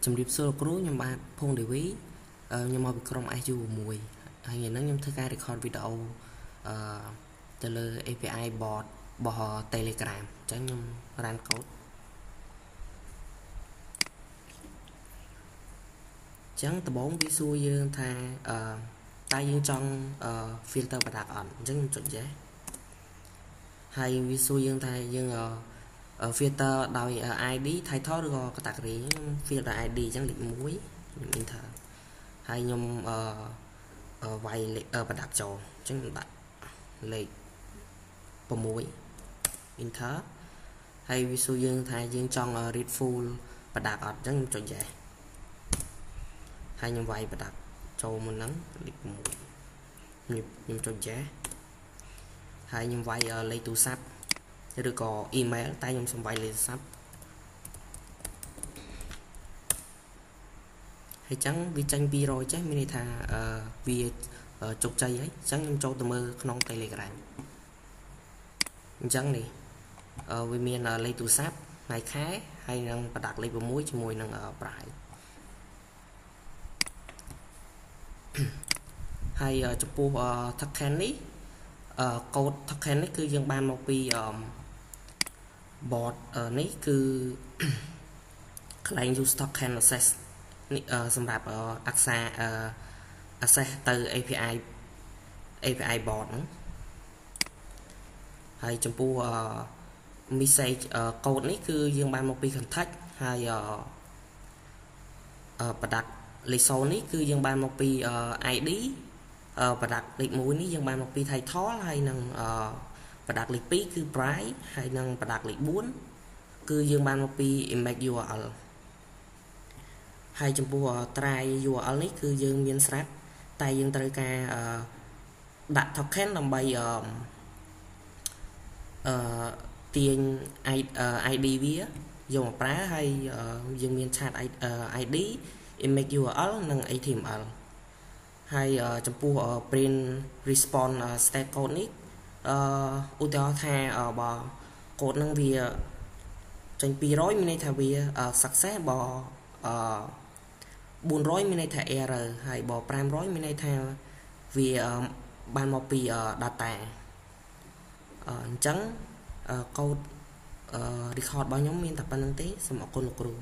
ជំរាបសួរគ្រូខ្ញុំបាទភងទេវីខ្ញុំមកពីក្រុម SU1 ហើយថ្ងៃនេះខ្ញុំធ្វើការ record វីដេអូទៅលើ API bot របស់ Telegram អញ្ចឹងខ្ញុំ run code អញ្ចឹងដំបូងវាសួរយើងថាតើយើងចង់ filter បដាកអត់អញ្ចឹងខ្ញុំចុច yes ហើយវាសួរយើងថាយើង filter ដោយ ID title ឬក៏ category ខ្ញុំ filter ID អញ្ចឹងលេខ1ខ្ញុំ enter ហើយខ្ញុំវាយលេខប្រដាប់ចូលអញ្ចឹងខ្ញុំដាក់លេខ6 enter ហើយវាសួរយើងថាយើងចង់ read full ប្រដាប់អត់អញ្ចឹងខ្ញុំចុច yes ហើយខ្ញុំវាយប្រដាប់ចូលមុនហ្នឹងលេខ6ខ្ញុំចុច yes ហើយខ្ញុំវាយលេខទូរស័ព្ទឬក៏ email តែខ្ញុំសំវាយលេខទូរស័ព្ទហើយចឹងវាចេញ200ចេះមានន័យថាវាជោគជ័យហើយអញ្ចឹងខ្ញុំចូលទៅមើលក្នុង Telegram អញ្ចឹងនេះវាមានលេខទូរស័ព្ទថ្ងៃខែហើយនឹងប្រដាក់លេខ6ជាមួយនឹងប្រាយហើយចំពោះ token នេះកូដ token នេះគឺយើងបានមកពី bot នេះគឺកន្លែង use token access នេះសម្រាប់access ទៅ API bot ហ្នឹងហើយចំពោះ message code នេះគឺយើងបានមកពី context ហើយប្រដាក់លេខ0នេះគឺយើងបានមកពី ID ប្រដាក់លេខ1នេះយើងបានមកពី title ហើយនឹងប្រដាក់លេខ2គឺ price ហើយនឹងប្រដាក់លេខ4គឺយើងបានមកពី image URL ហើយចំពោះ try URL នេះគឺយើងមានស្រាប់តែយើងត្រូវការដាក់ token ដើម្បីទាញ ID វាយកមកប្រើហើយយើងមាន chat ID image URL និង HTML ហើយចំពោះ print response state code នេះឧទាហរណ៍ថាបើកូដហ្នឹងវាចេញ200មានន័យថាវា success បើ400មានន័យថា error ហើយបើ500មានន័យថាវាបានមកពី data អញ្ចឹងកូដ record របស់ខ្ញុំមានតែប៉ុណ្្នឹងទេសូមអរគុណលោកគ្រូ